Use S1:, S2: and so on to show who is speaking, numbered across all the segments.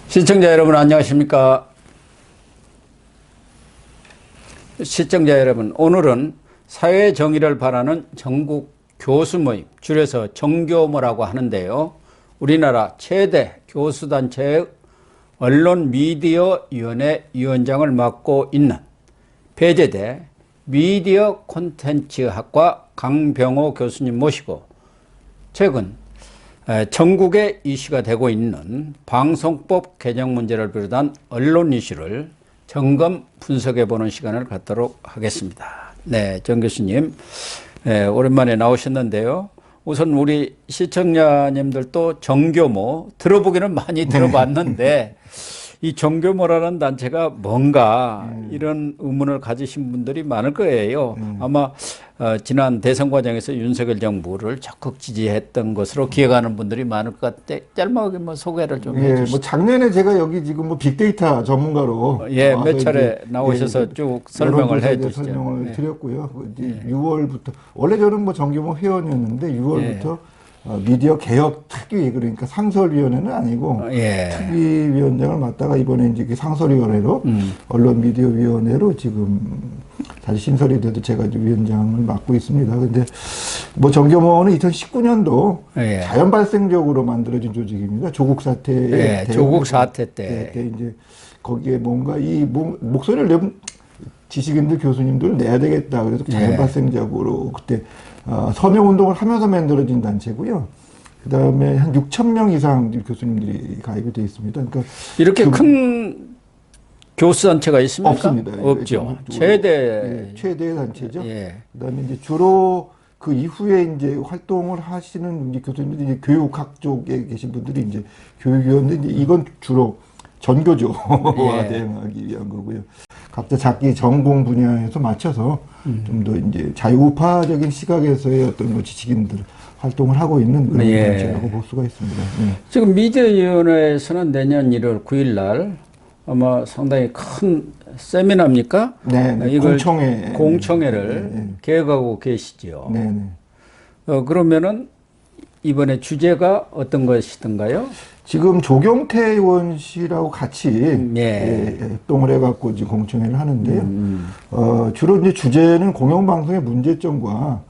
S1: 시청자 여러분 안녕하십니까? 시청자 여러분, 오늘은 사회 정의를 바라는 전국 교수 모임, 줄여서 정교모라고 하는데요. 우리나라 최대 교수단체의 언론미디어위원회 위원장을 맡고 있는 배재대 미디어 콘텐츠학과 강병호 교수님 모시고 최근 전국에 이슈가 되고 있는 방송법 개정 문제를 비롯한 언론 이슈를 점검 분석해보는 시간을 갖도록 하겠습니다. 네, 정 교수님 오랜만에 나오셨는데요. 우선 우리 시청자님들도 정교모 들어보기는 많이 들어봤는데 이 정교모라는 단체가 뭔가 이런 의문을 가지신 분들이 많을 거예요. 아마 지난 대선 과정에서 윤석열 정부를 적극 지지했던 것으로 기억하는 분들이 많을 것 같아. 짧게 뭐 소개를 좀 해주시죠.
S2: 뭐 작년에 제가 여기 지금 뭐 빅데이터 전문가로
S1: 몇 차례 나오셔서 쭉 설명을 해주시죠.
S2: 설명을 드렸고요. 6월부터 원래 저는 뭐 정규모 회원이었는데 6월부터 미디어 개혁 특위, 그러니까 상설위원회는 아니고 특위위원장을 맡다가 이번에 이제 상설위원회로 언론미디어위원회로 지금 다시 신설이 돼도 제가 위원장을 맡고 있습니다. 근데 뭐 정교모는 2019년도 자연 발생적으로 만들어진 조직입니다. 조국 사태
S1: 조국 사태 때
S2: 이제 거기에 뭔가 이 목소리를 내면 지식인들 교수님들 내야 되겠다. 그래서 자연 발생적으로 그때 서명운동을 하면서 만들어진 단체고요. 그 다음에 한 6,000명 이상 교수님들이 가입이 되어 있습니다. 그러니까
S1: 이렇게 큰 교수단체가 있습니까?
S2: 없습니다.
S1: 없죠. 최대
S2: 단체죠. 그 다음에 이제 주로 그 이후에 이제 활동을 하시는 이제 교수님들이 이제 교육학 쪽에 계신 분들이 이제 교육위원인데 이건 주로 전교조와 대응하기 위한 거고요. 각자 자기 전공 분야에서 맞춰서 좀 더 이제 자유우파적인 시각에서의 어떤 뭐 지식인들 활동을 하고 있는 그런 단체라고 볼 수가 있습니다.
S1: 지금 미디어위원회에서는 내년 1월 9일 날 아마 상당히 큰 세미나입니까? 이걸 공청회를 계획하고 계시죠. 그러면은 이번에 주제가 어떤 것이던가요?
S2: 지금 조경태 의원씨라고 같이 협동을 해갖고 지금 공청회를 하는데요. 주로 이제 주제는 공영방송의 문제점과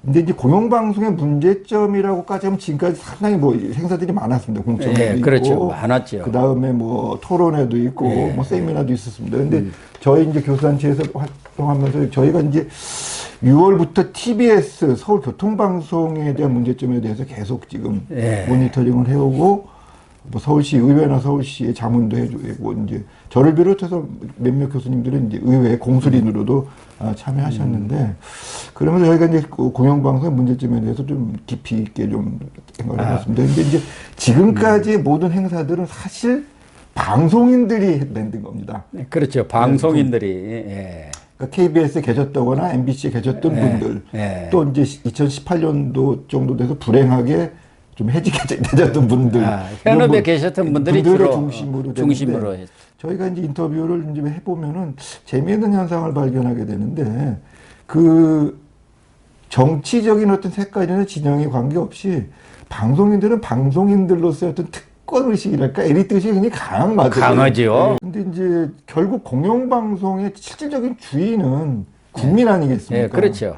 S2: 근데 이제 공영방송의 문제점이라고까지 하면 지금까지 상당히 뭐 행사들이 많았습니다. 공청회도 있고.
S1: 그렇죠. 많았죠.
S2: 그 다음에 뭐 토론회도 있고, 뭐 세미나도 있었습니다. 근데 저희 이제 교수단체에서 활동하면서 저희가 이제 6월부터 TBS 서울교통방송에 대한 문제점에 대해서 계속 지금 모니터링을 해오고, 뭐 서울시 의회나 서울시에 자문도 해주고, 이제 저를 비롯해서 몇몇 교수님들은 이제 의회 공수린으로도 참여하셨는데, 그러면서 저희가 이제 공영방송의 문제점에 대해서 좀 깊이 있게 좀 생각을 해봤습니다. 근데 이제 지금까지의 모든 행사들은 사실 방송인들이 만든 겁니다.
S1: 그렇죠. 방송인들이.
S2: 그러니까 KBS에 계셨다거나 MBC에 계셨던 분들, 또 이제 2018년도 정도 돼서 불행하게 좀 해직되셨던 분들,
S1: 현업에 계셨던 분들이 주로
S2: 중심으로 했죠. 저희가 이제 인터뷰를 이제 해보면은 재미있는 현상을 발견하게 되는데, 그 정치적인 어떤 색깔이나 진영에 관계없이 방송인들은 방송인들로서의 어떤 특권 의식이랄까, 에리트 의식이 굉장히
S1: 강하죠.
S2: 근데 이제 결국 공영방송의 실질적인 주인은 국민 아니겠습니까?
S1: 그렇죠.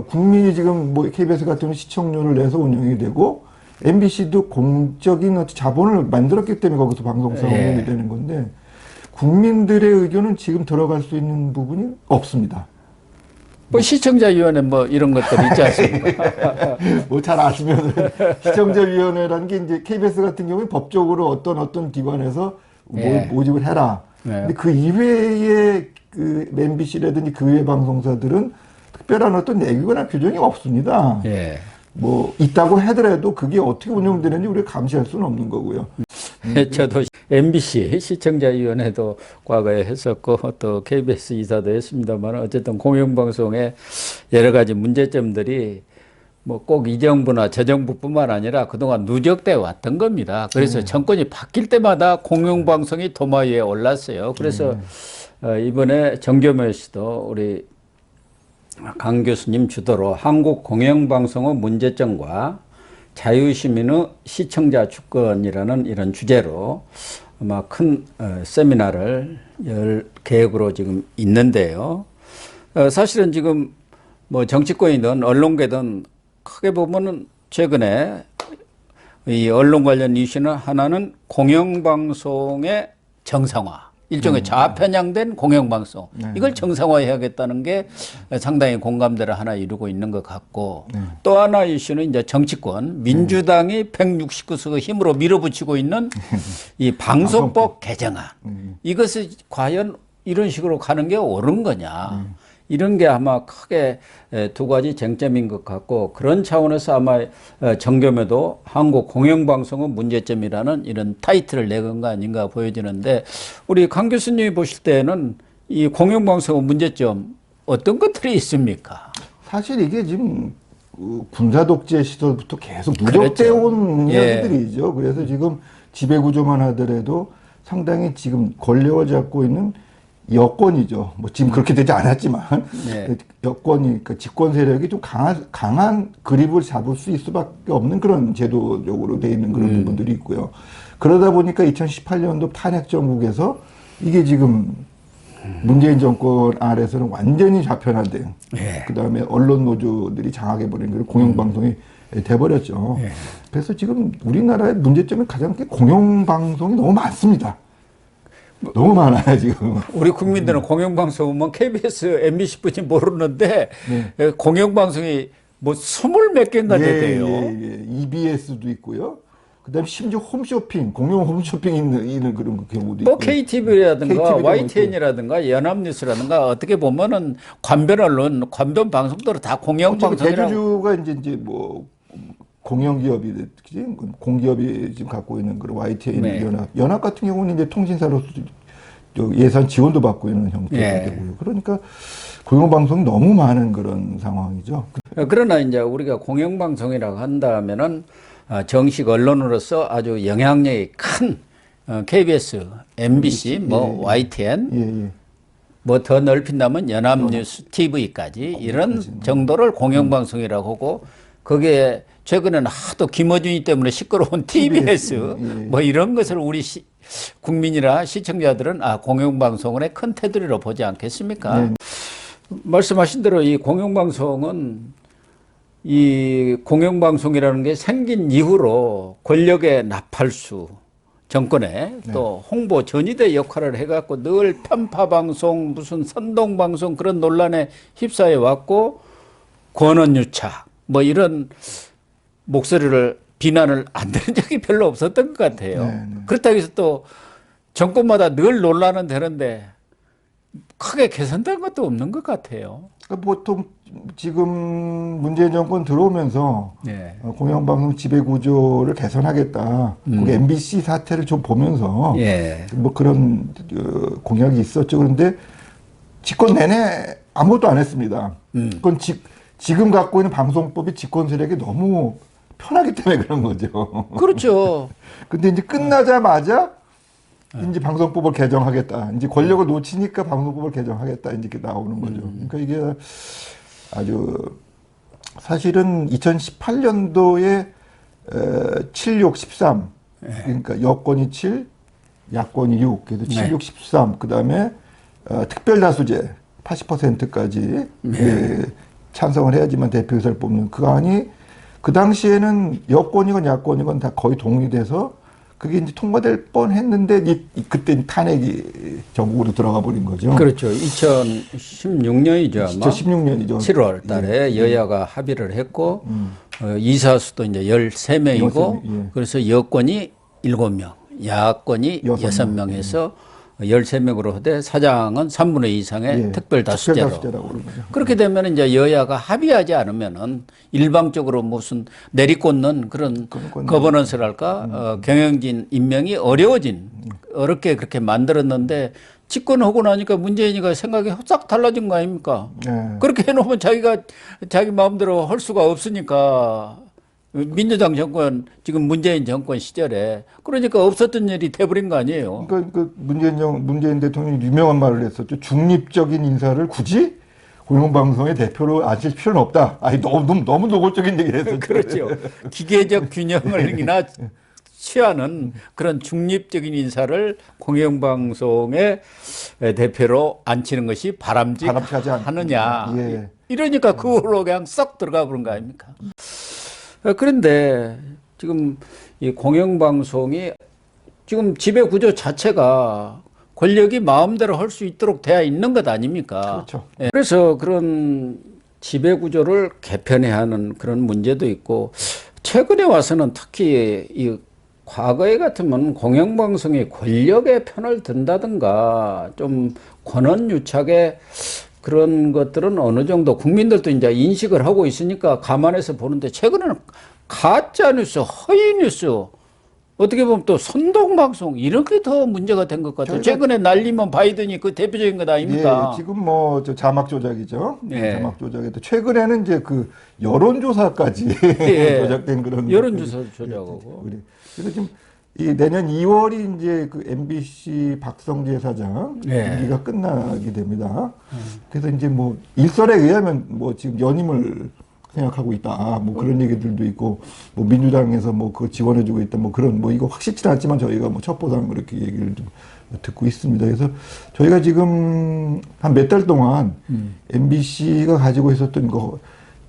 S2: 국민이 지금 뭐 KBS 같은 경우는 시청료를 내서 운영이 되고, MBC도 공적인 자본을 만들었기 때문에 거기서 방송사가 운영이 되는 건데, 국민들의 의견은 지금 들어갈 수 있는 부분이 없습니다.
S1: 뭐 시청자위원회 뭐 이런 것들 있지 않습니까?
S2: 뭐 잘 아시면 시청자위원회라는 게 이제 KBS 같은 경우에 법적으로 어떤 기관에서 모집을 해라. 근데 그 이외에 그 MBC라든지 그 외 방송사들은 특별한 어떤 내규나 규정이 없습니다. 뭐 있다고 하더라도 그게 어떻게 운영되는지 우리가 감시할 수는 없는 거고요.
S1: 저도 MBC 시청자위원회도 과거에 했었고 또 KBS 이사도 했습니다만 어쨌든 공영방송의 여러 가지 문제점들이 뭐 꼭 이 정부나 저 정부뿐만 아니라 그동안 누적돼 왔던 겁니다. 그래서 정권이 바뀔 때마다 공영방송이 도마 위에 올랐어요. 그래서 이번에 정교모 씨도 우리 강 교수님 주도로 한국 공영방송의 문제점과 자유시민의 시청자 주권이라는 이런 주제로 아마 큰 세미나를 열 계획으로 지금 있는데요. 사실은 지금 뭐 정치권이든 언론계든 크게 보면은 최근에 이 언론 관련 이슈는 하나는 공영방송의 정상화. 일종의 좌편향된 공영방송. 이걸 정상화해야겠다는 게 상당히 공감대를 하나 이루고 있는 것 같고 또 하나 이슈는 이제 정치권, 민주당이 169석의 힘으로 밀어붙이고 있는 이 방송법 개정안. 이것이 과연 이런 식으로 가는 게 옳은 거냐. 이런 게 아마 크게 두 가지 쟁점인 것 같고 그런 차원에서 아마 정겸에도 한국 공영방송은 문제점이라는 이런 타이틀을 내건 거 아닌가 보여지는데 우리 강 교수님이 보실 때는 이 공영방송의 문제점 어떤 것들이 있습니까?
S2: 사실 이게 지금 군사 독재 시절부터 계속 누적되어 온 이야기들이죠. 그래서 지금 지배구조만 하더라도 상당히 지금 권력을 잡고 있는 여권이죠. 뭐 지금 그렇게 되지 않았지만 여권이 그러니까 집권 세력이 좀 강한 그립을 잡을 수 있을 수밖에 없는 그런 제도적으로 돼 있는 그런 부분들이 있고요. 그러다 보니까 2018년도 탄핵 정국에서 이게 지금 문재인 정권 아래서는 완전히 좌편화된 그다음에 언론 노조들이 장악해버린 그런 공영방송이 돼버렸죠. 그래서 지금 우리나라의 문제점이 가장 큰 공영방송이 너무 많습니다. 너무 많아요, 지금.
S1: 우리 국민들은 공영방송은 KBS, MBC뿐이 모르는데 공영방송이 뭐 20몇 개인가 되대요.
S2: EBS도 있고요. 그다음에 심지어 홈쇼핑, 공영 홈쇼핑 있는 그런 경우도 있고.
S1: 뭐 KTV라든가 YTN이라든가 연합뉴스라든가 어떻게 보면은 관변 언론, 관변 방송들은 다 공영방송이라고.
S2: 대주주가 이제 뭐 공영기업이 공기업이 지금 갖고 있는 그런 YTN 연합 같은 경우는 이제 통신사로서 예산 지원도 받고 있는 형태가 되고요. 그러니까 공영방송이 너무 많은 그런 상황이죠.
S1: 그러나 이제 우리가 공영방송이라고 한다면은 정식 언론으로서 아주 영향력이 큰 KBS, MBC, 뭐 YTN, 뭐 더 넓힌다면 연합뉴스, TV까지 이런 정도를 공영방송이라고 하고 거기에 최근에는 하도 김어준이 때문에 시끄러운 TBS 뭐 이런 것을 우리 국민이나 시청자들은 공영방송의 큰 테두리로 보지 않겠습니까? 말씀하신 대로 이 공영방송은 이 공영방송이라는 게 생긴 이후로 권력의 나팔수 정권에 또 홍보 전위대 역할을 해갖고 늘 편파방송 무슨 선동방송 그런 논란에 휩싸여 왔고 권언유착 뭐 이런 목소리를 비난을 안 들은 적이 별로 없었던 것 같아요. 그렇다고 해서 또 정권마다 늘 논란은 되는데 크게 개선된 것도 없는 것 같아요.
S2: 그러니까 보통 지금 문재인 정권 들어오면서 공영방송 지배구조를 개선하겠다. 그리고 MBC 사태를 좀 보면서 뭐 그런 공약이 있었죠. 그런데 집권 내내 아무것도 안 했습니다. 그건 지금 갖고 있는 방송법이 집권 세력이 너무 편하기 때문에 그런 거죠.
S1: 그렇죠.
S2: 근데 이제 끝나자마자 이제 방송법을 개정하겠다. 이제 권력을 놓치니까 방송법을 개정하겠다. 이제 이렇게 나오는 거죠. 그러니까 이게 아주 사실은 2018년도에 7, 6, 13 그러니까 여권이 7, 야권이 6 그래서 7, 6, 13 그다음에 특별다수제 80%까지 찬성을 해야지만 대표이사를 뽑는 그 안이 그 당시에는 여권이건 야권이건 다 거의 동의돼서 그게 이제 통과될 뻔했는데 그때 탄핵이 전국으로 들어가 버린 거죠.
S1: 그렇죠. 2016년이죠 아마.
S2: 2016년이죠.
S1: 7월 달에 여야가 합의를 했고 이사수도 이제 13명이고 그래서 여권이 7명, 야권이 6명 해서 13명으로 하되 사장은 3분의 2 이상의 특별다수제로. 그렇게 되면 이제 여야가 합의하지 않으면은 일방적으로 무슨 내리꽂는 그런 거버넌스랄까 경영진 임명이 어렵게 그렇게 만들었는데 집권하고 나니까 문재인이가 생각이 싹 달라진 거 아닙니까? 그렇게 해놓으면 자기 마음대로 할 수가 없으니까. 민주당 정권 지금 문재인 정권 시절에 그러니까 없었던 일이 돼버린 거 아니에요.
S2: 그러니까 문재인 대통령이 유명한 말을 했었죠. 중립적인 인사를 굳이 공영방송의 대표로 앉힐 필요는 없다. 아니 너무 노골적인 얘기를 했었죠.
S1: 그렇죠. 기계적 균형을 이나 취하는 그런 중립적인 인사를 공영방송의 대표로 앉히는 것이
S2: 바람직하지
S1: 바람직하느냐.
S2: 예.
S1: 이러니까 그걸로 그냥 썩 들어가 버린 거 아닙니까? 그런데 지금 이 공영방송이 지금 지배 구조 자체가 권력이 마음대로 할 수 있도록 되어 있는 것 아닙니까?
S2: 그렇죠.
S1: 예. 그래서 그런 지배 구조를 개편해야 하는 그런 문제도 있고, 최근에 와서는 특히 이 과거에 같으면 공영방송이 권력의 편을 든다든가 좀 권한유착의 그런 것들은 어느 정도 국민들도 이제 인식을 하고 있으니까 감안해서 보는데, 최근에는 가짜 뉴스, 허위 뉴스, 어떻게 보면 또 선동방송 이런 게 더 문제가 된 것 같아요. 최근에 날리면 바이든이 그 대표적인 것 아닙니까?
S2: 예, 지금 뭐 저 자막 조작이죠.
S1: 예.
S2: 자막 조작에도 최근에는 이제 그 여론조사까지
S1: 예.
S2: 조작된 그런
S1: 여론조사 조작하고.
S2: 그래서 지금 이 내년 2월이 이제 그 MBC 박성재 사장
S1: 예.
S2: 임기가 끝나게 됩니다. 그래서 이제 뭐 일설에 의하면 뭐 지금 연임을 생각하고 있다. 뭐 그런 얘기들도 있고, 뭐 민주당에서 뭐 그거 지원해주고 있다. 뭐 그런 뭐 이거 확실치 않지만 저희가 뭐 첩보상 그렇게 얘기를 좀 듣고 있습니다. 그래서 저희가 지금 한 몇 달 동안 MBC가 가지고 있었던 거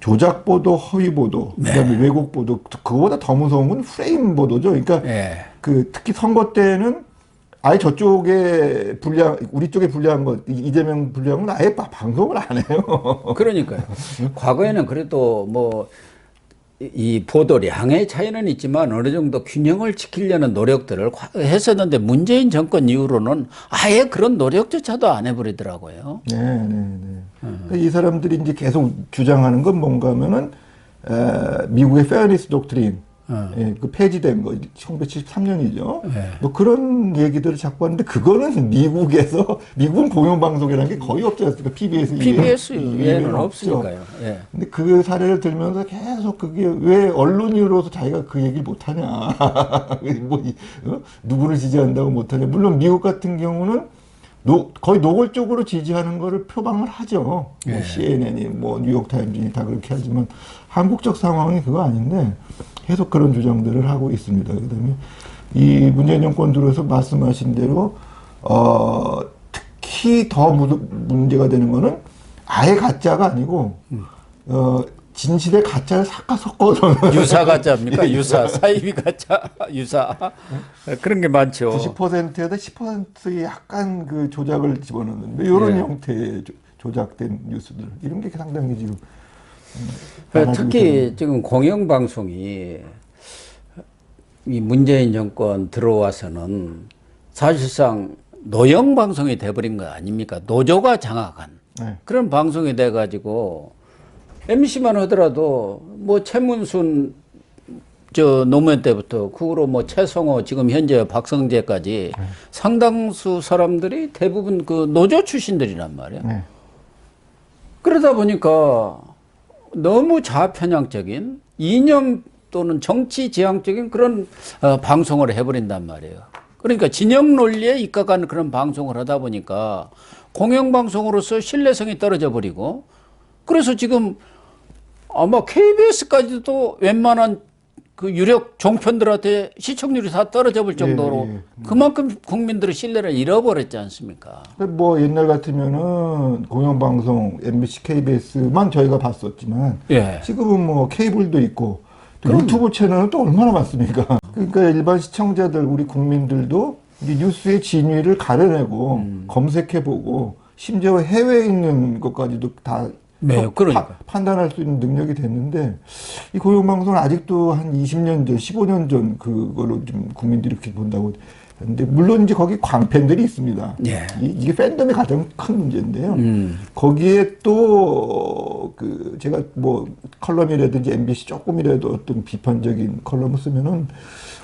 S2: 조작 보도, 허위 보도, 그다음에 왜곡 보도, 그거보다 더 무서운 건 프레임 보도죠. 그러니까 그 특히 선거 때는 아예 저쪽에 불리한, 우리 쪽에 불리한 것, 이재명 불리한 건 아예 방송을 안 해요.
S1: 그러니까요. 과거에는 그래도 뭐 이 보도량의 차이는 있지만 어느 정도 균형을 지키려는 노력들을 했었는데, 문재인 정권 이후로는 아예 그런 노력조차도 안 해버리더라고요.
S2: 네. 이 사람들이 이제 계속 주장하는 건 뭔가 하면은, 미국의 페어니스 독트린, 예, 그 폐지된 거, 1973년이죠. 뭐 그런 얘기들을 자꾸 하는데, 그거는 미국에서, 미국은 공영방송이라는 게 거의 없지 않습니까?
S1: PBS 외에는 없으니까요. 예.
S2: 근데 그 사례를 들면서 계속 그게 왜 언론인으로서 자기가 그 얘기를 못하냐. 뭐, 누구를 지지한다고 못하냐. 물론 미국 같은 경우는 거의 노골적으로 지지하는 거를 표방을 하죠. 뭐 CNN이, 뭐 뉴욕타임즈니 다 그렇게 하지만 한국적 상황이 그거 아닌데 계속 그런 주장들을 하고 있습니다. 그다음에 이 문재인 정권 들어서 말씀하신 대로 특히 더 문제가 되는 거는 아예 가짜가 아니고 진실의 가짜를 섞어서
S1: 유사 가짜입니까? 유사, 사이비 가짜, 유사. 그런 게 많죠.
S2: 90%에다 10% 약간 그 조작을 집어넣는 이런 형태의 조작된 뉴스들, 이런 게 상당히 지금
S1: 특히 지금 공영방송이 이 문재인 정권 들어와서는 사실상 노영 방송이 돼버린 거 아닙니까? 노조가 장악한 그런 방송이 돼가지고, MC만 하더라도 뭐 최문순 노무현 때부터 그 후로 뭐 최성호, 지금 현재 박성재까지 상당수 사람들이 대부분 그 노조 출신들이란 말이야. 그러다 보니까 너무 좌편향적인 이념 또는 정치 지향적인 그런 방송을 해버린단 말이에요. 그러니까 진영 논리에 입각하는 그런 방송을 하다 보니까 공영방송으로서 신뢰성이 떨어져 버리고, 그래서 지금 아마 KBS까지도 웬만한 그 유력 종편들한테 시청률이 다 떨어져 볼 정도로 그만큼 국민들의 신뢰를 잃어버렸지 않습니까?
S2: 뭐 옛날 같으면은 공영방송 MBC, KBS만 저희가 봤었지만 지금은 뭐 케이블도 있고 또 유튜브 채널은 또 얼마나 많습니까? 그러니까 일반 시청자들, 우리 국민들도 이 뉴스의 진위를 가려내고 검색해보고 심지어 해외에 있는 것까지도 다
S1: 그러니까.
S2: 판단할 수 있는 능력이 됐는데, 이 공영방송은 아직도 한 20년 전, 15년 전 그걸로 좀 국민들이 이렇게 본다고 했는데, 물론 이제 거기 광팬들이 있습니다. 이게 팬덤이 가장 큰 문제인데요. 거기에 또, 제가 뭐 컬럼이라든지 MBC 조금이라도 어떤 비판적인 컬럼을 쓰면은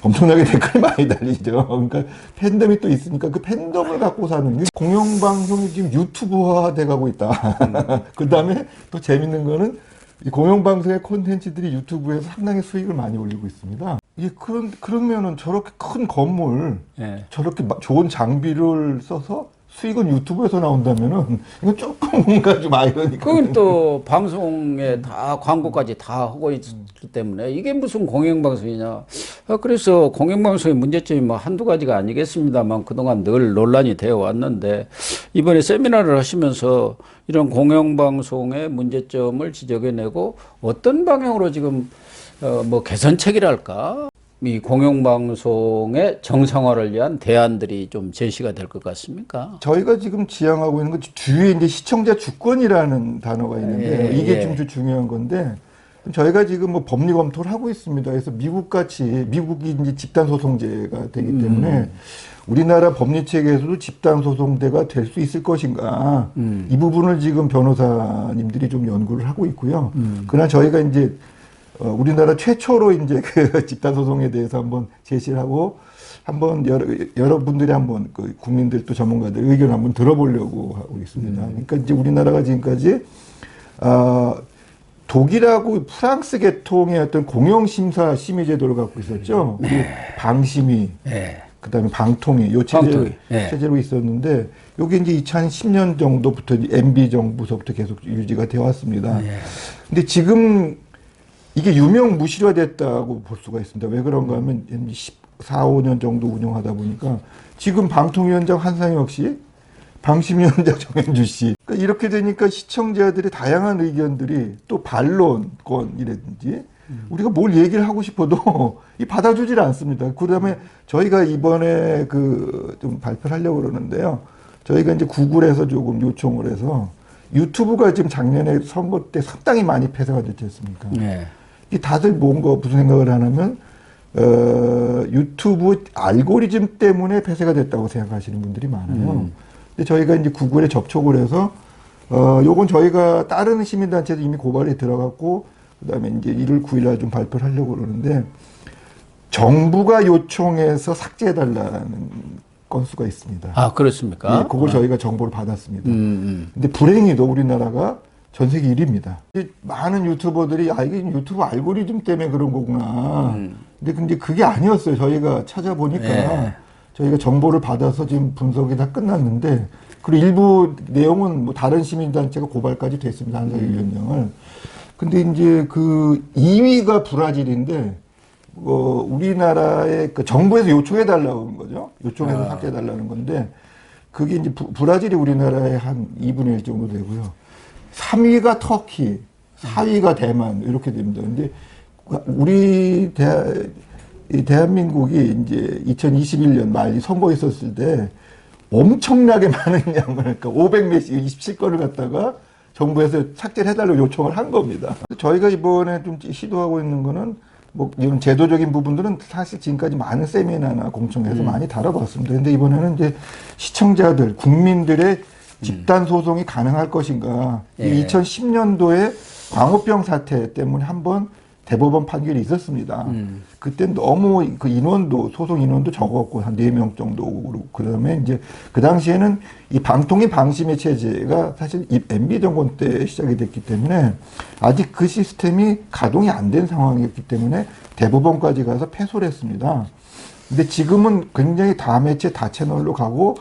S2: 엄청나게 댓글이 많이 달리죠. 그러니까 팬덤이 또 있으니까 그 팬덤을 갖고 사는 게, 공영방송이 지금 유튜브화 돼가고 있다. 그 다음에 또 재밌는 거는 이 공영방송의 콘텐츠들이 유튜브에서 상당히 수익을 많이 올리고 있습니다. 이게 그러면은 저렇게 큰 건물, 저렇게 좋은 장비를 써서 수익은 유튜브에서 나온다면은 이건 조금 뭔가 좀 아이러니까.
S1: 그건 또 방송에 다 광고까지 다 하고 있기 때문에 이게 무슨 공영방송이냐. 그래서 공영방송의 문제점이 뭐 한두 가지가 아니겠습니다만 그동안 늘 논란이 되어 왔는데 이번에 세미나를 하시면서 이런 공영방송의 문제점을 지적해내고 어떤 방향으로 지금 뭐 개선책이랄까? 이 공영방송의 정상화를 위한 대안들이 좀 제시가 될 것 같습니까?
S2: 저희가 지금 지향하고 있는 건 주위에 이제 시청자 주권이라는 단어가 있는데 이게 좀 중요한 건데 저희가 지금 뭐 법리 검토를 하고 있습니다. 그래서 미국이 이제 집단 소송제가 되기 때문에 우리나라 법리 체계에서도 집단 소송제가 될 수 있을 것인가 이 부분을 지금 변호사님들이 좀 연구를 하고 있고요. 그러나 저희가 이제 우리나라 최초로 이제 그 집단 소송에 대해서 한번 제시를 하고 한번 여러분들이 한번 그 국민들 또 전문가들 의견 한번 들어보려고 하고 있습니다. 그러니까 이제 우리나라가 지금까지 독일하고 프랑스 계통의 어떤 공영심사 심의 제도를 갖고 있었죠. 네. 방심위, 네. 그다음에 방통위, 요 체제로 있었는데 요게 이제 2010년 정도부터 MB 정부서부터 계속 유지가 되어 왔습니다. 네. 근데 지금 이게 유명무실화됐다고 볼 수가 있습니다. 왜 그런가 하면 14, 15년 정도 운영하다 보니까 지금 방통위원장 한상혁 씨, 방심위원장 정현주 씨. 그러니까 이렇게 되니까 시청자들의 다양한 의견들이 또 반론권이라든지 우리가 뭘 얘기를 하고 싶어도 받아주질 않습니다. 그 다음에 저희가 이번에 좀 발표를 하려고 그러는데요. 저희가 이제 구글에서 조금 요청을 해서 유튜브가 지금 작년에 선거 때 상당히 많이 폐쇄가 됐지 않습니까? 네. 다들 무슨 생각을 하냐면 유튜브 알고리즘 때문에 폐쇄가 됐다고 생각하시는 분들이 많아요. 근데 저희가 이제 구글에 접촉을 해서 요건 저희가 다른 시민단체도 이미 고발이 들어갔고 그다음에 이제 1월 9일 날 좀 발표를 하려고 그러는데 정부가 요청해서 삭제해달라는 건수가 있습니다.
S1: 아, 그렇습니까?
S2: 예, 그걸 저희가 정보를 받았습니다. 근데 불행히도 우리나라가 전 세계 1위입니다. 많은 유튜버들이 이게 유튜브 알고리즘 때문에 그런 거구나. 근데 그게 아니었어요. 저희가 찾아보니까 저희가 정보를 받아서 지금 분석이 다 끝났는데 그리고 일부 내용은 뭐 다른 시민단체가 고발까지 됐습니다. 한상혁 위원장을. 근데 이제 2위가 브라질인데 우리나라의 정부에서 요청해달라고 하는 거죠. 요청해서 삭제해달라는 건데 그게 이제 브라질이 우리나라의 한 2분의 1 정도 되고요. 3위가 터키, 4위가 대만 이렇게 됩니다. 근데 우리 대한민국이 이제 2021년 말 선거 있었을 때 엄청나게 많은 양을 그러니까 500몇씩 27건을 갖다가 정부에서 삭제를 해달라고 요청을 한 겁니다. 저희가 이번에 좀 시도하고 있는 거는 뭐 이런 제도적인 부분들은 사실 지금까지 많은 세미나나 공청회에서 많이 다뤄봤습니다. 근데 이번에는 이제 시청자들, 국민들의 집단 소송이 가능할 것인가. 2010년도에 광우병 사태 때문에 한번 대법원 판결이 있었습니다. 그때 너무 소송 인원도 적었고, 한 4명 정도. 그 다음에 이제, 그 당시에는 이 방통위 방심위 체제가 사실 이 MB 정권 때 시작이 됐기 때문에 아직 그 시스템이 가동이 안 된 상황이었기 때문에 대법원까지 가서 패소를 했습니다. 근데 지금은 굉장히 다 매체, 다 채널로 가고,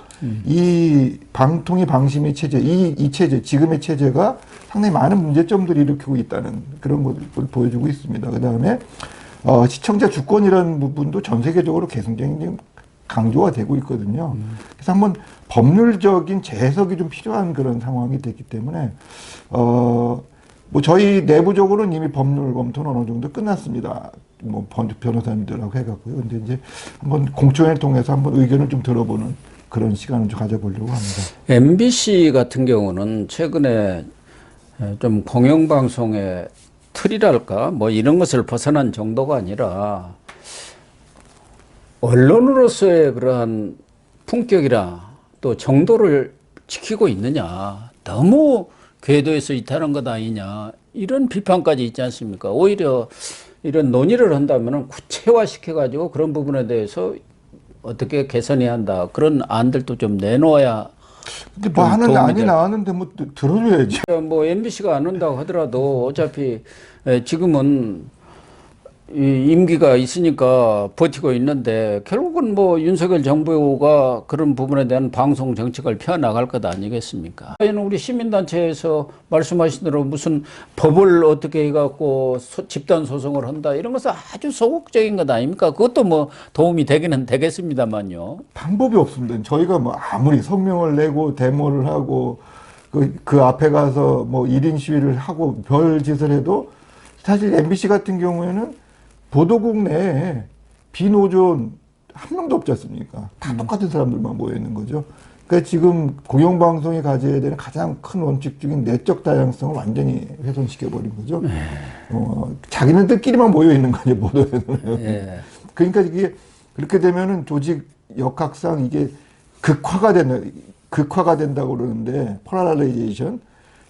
S2: 이 방통위 방심위 체제, 이 체제, 지금의 체제가 상당히 많은 문제점들을 일으키고 있다는 그런 것을 보여주고 있습니다. 그 다음에, 시청자 주권이라는 부분도 전 세계적으로 굉장히 강조가 되고 있거든요. 그래서 한번 법률적인 재해석이 좀 필요한 그런 상황이 됐기 때문에, 뭐 저희 내부적으로는 이미 법률 검토는 어느 정도 끝났습니다. 뭐 변호사님들하고 해갖고요. 근데 이제 한번 공청회를 통해서 한번 의견을 좀 들어보는 그런 시간을 좀 가져보려고 합니다.
S1: MBC 같은 경우는 최근에 좀 공영방송의 틀이랄까 뭐 이런 것을 벗어난 정도가 아니라 언론으로서의 그러한 품격이라 또 정도를 지키고 있느냐, 너무 궤도에서 이탈한 것 아니냐 이런 비판까지 있지 않습니까? 오히려 이런 논의를 한다면 구체화 시켜가지고 그런 부분에 대해서 어떻게 개선해야 한다 그런 안들도 좀 내놓아야.
S2: 근데 뭐 하는 안이 나왔는데 뭐 들어줘야지.
S1: 뭐 MBC가 안 온다고 하더라도 어차피 지금은 이 임기가 있으니까 버티고 있는데 결국은 뭐 윤석열 정부가 그런 부분에 대한 방송 정책을 펴나갈 것 아니겠습니까? 우리 시민단체에서 말씀하신 대로 무슨 법을 어떻게 해갖고 집단 소송을 한다 이런 것은 아주 소극적인 것 아닙니까? 그것도 뭐 도움이 되기는 되겠습니다만요.
S2: 방법이 없습니다. 저희가 뭐 아무리 성명을 내고 데모를 하고 그 앞에 가서 뭐 1인 시위를 하고 별 짓을 해도 사실 MBC 같은 경우에는 보도국 내에 비노조원 한 명도 없지 않습니까? 다 똑같은 사람들만 모여 있는 거죠. 그러니까 지금 공영방송이 가져야 되는 가장 큰 원칙 중인 내적 다양성을 완전히 훼손시켜 버린 거죠. 자기네들끼리만 모여 있는 거죠, 보도에는. 그러니까 이게 그렇게 되면은 조직 역학상 이게 극화가 된다고 그러는데, 폴라라이제이션.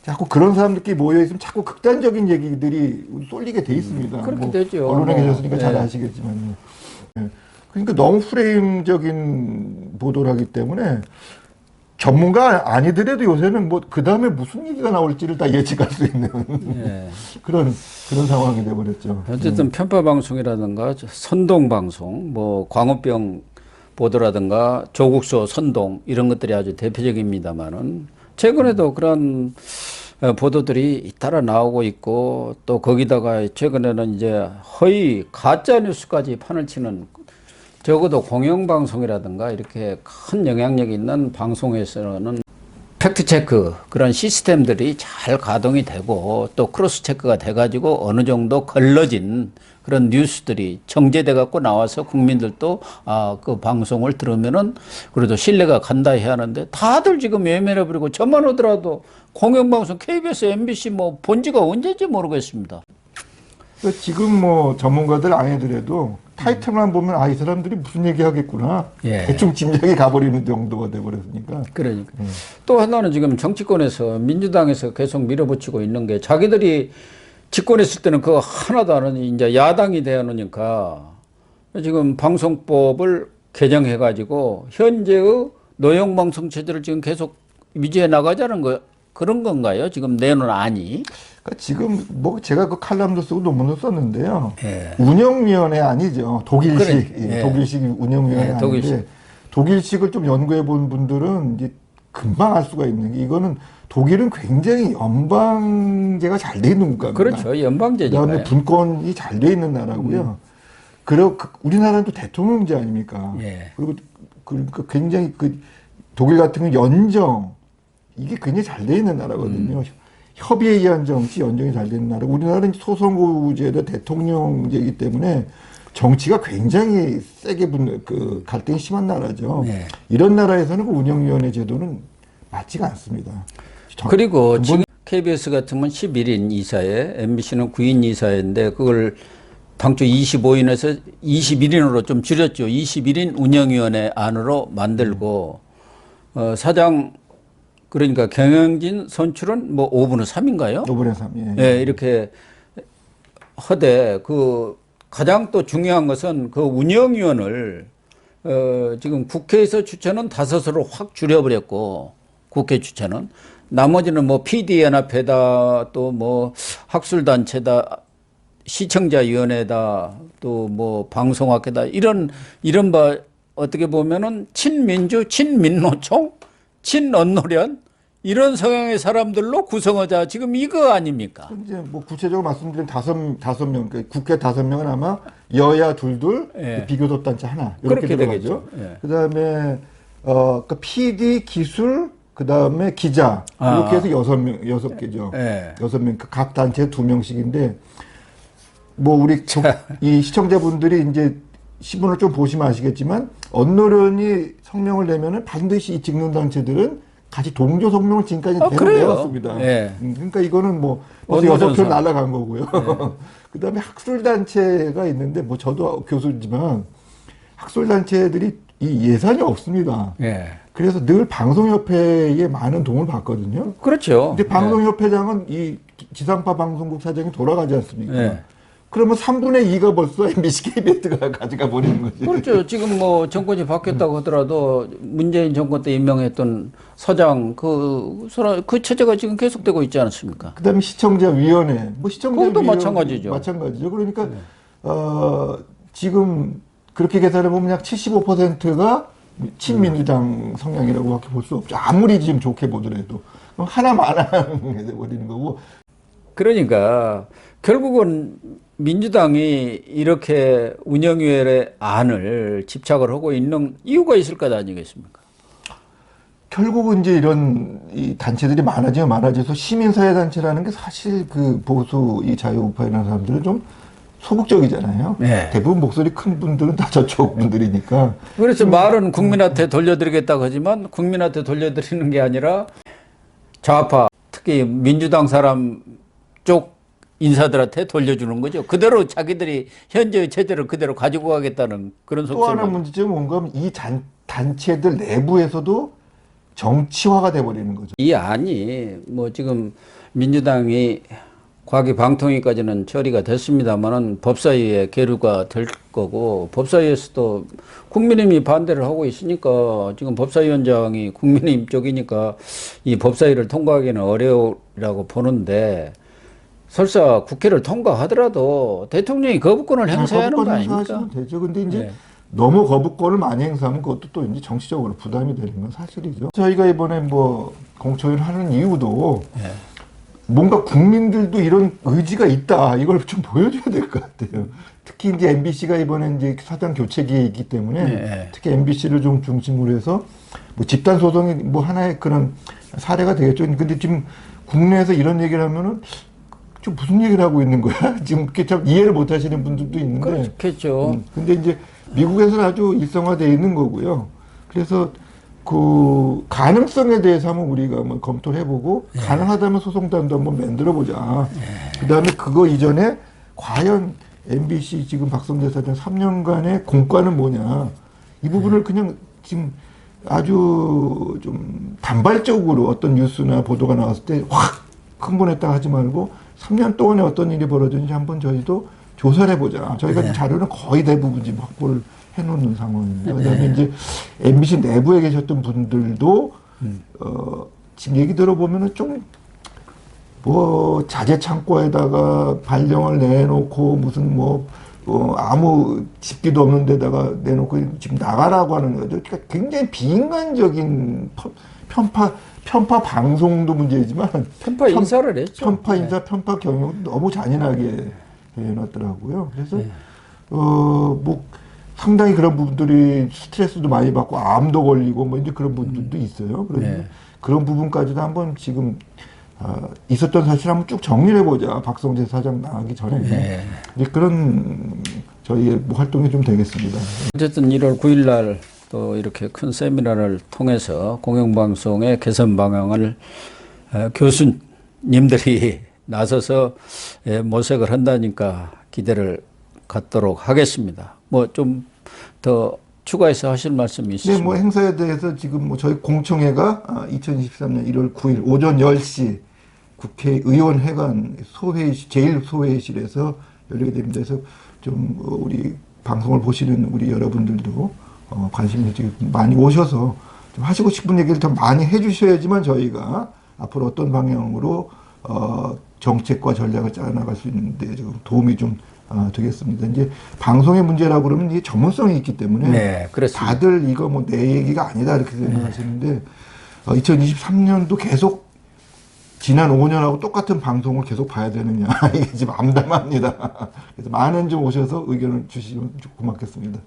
S2: 자꾸 그런 사람들끼리 모여있으면 자꾸 극단적인 얘기들이 쏠리게 돼 있습니다.
S1: 그렇게 되죠.
S2: 언론에 계셨으니까 잘 아시겠지만요. 그러니까 너무 프레임적인 보도를 하기 때문에 전문가 아니더라도 요새는 뭐 그 다음에 무슨 얘기가 나올지를 다 예측할 수 있는 그런 상황이 돼버렸죠.
S1: 어쨌든 편파 방송이라든가 선동 방송, 뭐 광우병 보도라든가 조국소 선동 이런 것들이 아주 대표적입니다만은 최근에도 그런 보도들이 잇따라 나오고 있고 또 거기다가 최근에는 이제 허위 가짜 뉴스까지 판을 치는 적어도 공영방송이라든가 이렇게 큰 영향력이 있는 방송에서는 팩트체크 그런 시스템들이 잘 가동이 되고 또 크로스체크가 돼가지고 어느 정도 걸러진 그런 뉴스들이 정제돼 갖고 나와서 국민들도 그 방송을 들으면은 그래도 신뢰가 간다 해야 하는데 다들 지금 외면해버리고 저만 오더라도 공영방송 KBS, MBC 뭐 본지가 언제인지 모르겠습니다.
S2: 그러니까 지금 뭐 전문가들 아니더라도 타이틀만 보면 이 사람들이 무슨 얘기 하겠구나. 대충 짐작이 가버리는 정도가 돼버렸으니까.
S1: 그러니까. 또 하나는 지금 정치권에서 민주당에서 계속 밀어붙이고 있는 게 자기들이 집권에 있을 때는 그거 하나도 안 하니 이제 야당이 되어놓으니까 지금 방송법을 개정해가지고 현재의 노영방송 체제를 지금 계속 유지해 나가자는 거 그런 건가요? 지금 내놓은 안이?
S2: 그러니까 지금 뭐 제가 그 칼럼도 쓰고 논문도 썼는데요. 운영위원회 아니죠. 독일식 독일식 운영위원회 아닌데 독일식을 좀 연구해 본 분들은 이제 금방 알 수가 있는 게 이거는 독일은 굉장히 연방제가 잘 돼 있는 국가입니다.
S1: 그렇죠. 연방제니까요.
S2: 그다음에 분권이 잘 돼 있는 나라고요. 그리고 우리나라는 또 대통령제 아닙니까? 그리고 그러니까 굉장히 독일 같은 경우 연정 이게 굉장히 잘 돼 있는 나라거든요. 협의에 의한 정치, 연정이 잘 되는 나라고 우리나라는 소선거제도 대통령제이기 때문에 정치가 굉장히 세게 붙는 갈등이 심한 나라죠. 이런 나라에서는 그 운영위원회 제도는 맞지가 않습니다.
S1: 그리고 지금 KBS 같은 건 11인 이사회, MBC는 9인 이사회인데 그걸 당초 25인에서 21인으로 좀 줄였죠. 21인 운영위원회 안으로 만들고 사장 그러니까 경영진 선출은 뭐 5분의 3인가요?
S2: 5분의 3.
S1: 이렇게 하되 가장 또 중요한 것은 그 운영위원을 지금 국회에서 추천은 5으로 확 줄여버렸고 국회 추천은 나머지는 뭐 PD연합회다 또 뭐 학술단체다 시청자위원회다 또 뭐 방송학회다 이런 바 어떻게 보면은 친민주 친민노총 친언노련 이런 성향의 사람들로 구성하자 지금 이거 아닙니까?
S2: 이제 뭐 구체적으로 말씀드리면 다섯 명, 그러니까 국회 5명은 아마 여야 둘, 비교섭 단체 하나 이렇게 들어가죠. 그다음에 그러니까 PD 기술 그다음에 기자 이렇게 해서 6개죠. 6명 각 단체에 2명씩인데 뭐 우리 이 시청자분들이 이제 신문을 좀 보시면 아시겠지만 언노련이 성명을 내면은 반드시 이 직능 단체들은 같이 동조 성명을 지금까지 내었습니다. 그러니까 이거는 뭐 6표 날아간 거고요. 그다음에 학술단체가 있는데 뭐 저도 교수지만 학술단체들이 이 예산이 없습니다. 그래서 늘 방송협회에 많은 도움을 받거든요.
S1: 그렇죠.
S2: 근데 방송협회장은 이 지상파 방송국 사장이 돌아가지 않습니까? 그러면 3분의 2가 벌써 MBC, KBS가 가져가 버리는 거죠.
S1: 그렇죠. 지금 뭐 정권이 바뀌었다고 하더라도 문재인 정권 때 임명했던 사장 그 체제가 지금 계속되고 있지 않습니까?
S2: 그다음에 시청자위원회, 뭐 시청자위원회
S1: 그것도 마찬가지죠.
S2: 마찬가지죠. 그러니까 지금 그렇게 계산해 보면 약 75%가 친민주당 성향이라고밖에 볼 수 없죠. 아무리 지금 좋게 보더라도 그럼 하나만 하게 돼버리는 거고.
S1: 그러니까 결국은 민주당이 이렇게 운영위원회 안을 집착을 하고 있는 이유가 있을 것 아니겠습니까?
S2: 결국은 이제 이런 이 단체들이 많아지면 많아져서 시민사회 단체라는 게 사실 그 보수 이 자유우파이라는 사람들은 좀 소극적이잖아요.
S1: 네.
S2: 대부분 목소리 큰 분들은 다 저쪽 분들이니까.
S1: 그래서 말은 국민한테 돌려드리겠다고 하지만 국민한테 돌려드리는 게 아니라 좌파, 특히 민주당 사람 쪽 인사들한테 돌려주는 거죠. 그대로 자기들이 현재의 체제를 그대로 가지고 가겠다는 그런
S2: 또 하나
S1: 속셈.
S2: 문제점은 뭔가 이 단체들 내부에서도 정치화가 돼버리는 거죠.
S1: 이 안이 뭐 지금 민주당이 과기방통위까지는 처리가 됐습니다만은 법사위에 계류가 될 거고, 법사위에서도 국민의힘이 반대를 하고 있으니까 지금 법사위원장이 국민의힘 쪽이니까 이 법사위를 통과하기는 어려우라고 보는데, 설사 국회를 통과하더라도 대통령이 거부권을 행사해야 하는 거
S2: 거부권
S1: 아닙니까?
S2: 행사하시면 되죠. 근데 이제
S1: 네.
S2: 너무 거부권을 많이 행사하면 그것도 또 이제 정치적으로 부담이 되는 건 사실이죠. 저희가 이번에 뭐 공청회를 하는 이유도
S1: 네.
S2: 뭔가 국민들도 이런 의지가 있다. 이걸 좀 보여줘야 될 것 같아요. 특히 이제 MBC가 이번에 이제 사장 교체 기획이기 때문에
S1: 네.
S2: 특히 MBC를 좀 중심으로 해서 뭐 집단 소송이 뭐 하나의 그런 사례가 되겠죠. 근데 지금 국내에서 이런 얘기를 하면은 좀 무슨 얘기를 하고 있는 거야? 지금 그게 참 이해를 못 하시는 분들도 있는데.
S1: 그렇겠죠.
S2: 근데 이제 미국에서는 아주 일상화되어 있는 거고요. 그래서 그 가능성에 대해서 한번 우리가 한번 검토를 해보고 가능하다면 소송단도 한번 만들어보자. 그다음에 그거 이전에 과연 MBC 지금 박성재 사장 3년간의 공과는 뭐냐. 이 부분을 그냥 지금 아주 좀 단발적으로 어떤 뉴스나 보도가 나왔을 때 확 흥분했다 하지 말고 3년 동안에 어떤 일이 벌어졌는지 한번 저희도 조사를 해보자. 저희가 자료는 거의 대부분 지금 확보를 해놓는 상황입니다. 그다음에 이제 MBC 내부에 계셨던 분들도 지금 얘기 들어보면은 좀 뭐 자재 창고에다가 발령을 내놓고 무슨 뭐 아무 집기도 없는 데다가 내놓고 지금 나가라고 하는 거죠. 그러니까 굉장히 비인간적인 편파 방송도 문제이지만
S1: 편파 인사를 했죠.
S2: 편파 인사, 편파 경영도 너무 잔인하게 해놨더라고요. 그래서 뭐 상당히 그런 부분들이 스트레스도 많이 받고 암도 걸리고 뭐 이제 그런 부분들도 있어요. 그런데 그런 부분까지도 한번 지금 있었던 사실 한번 쭉 정리를 해보자. 박성재 사장 나가기 전에 이제 그런 저희의 뭐 활동이 좀 되겠습니다.
S1: 어쨌든 1월 9일 날 또 이렇게 큰 세미나를 통해서 공영방송의 개선 방향을 교수님들이 나서서 모색을 한다니까 기대를 갖도록 하겠습니다. 뭐 좀 더 추가해서 하실 말씀이 있으십니까?
S2: 네, 뭐 행사에 대해서 지금 뭐 저희 공청회가 2023년 1월 9일 오전 10시 국회의원회관 소회의실, 제1소회의실에서 열리게 됩니다. 그래서 좀 우리 방송을 보시는 우리 여러분들도 관심이 지금 많이 오셔서 좀 하시고 싶은 얘기를 더 많이 해주셔야지만 저희가 앞으로 어떤 방향으로 정책과 전략을 짜나갈 수 있는데 좀 도움이 좀 되겠습니다. 이제 방송의 문제라고 그러면 이게 전문성이 있기 때문에
S1: 네, 그렇습니다.
S2: 다들 이거 뭐 내 얘기가 아니다 이렇게 생각하시는데 2023년도 계속 지난 5년하고 똑같은 방송을 계속 봐야 되느냐 이게 지금 암담합니다. 그래서 많은 좀 오셔서 의견을 주시면 고맙겠습니다.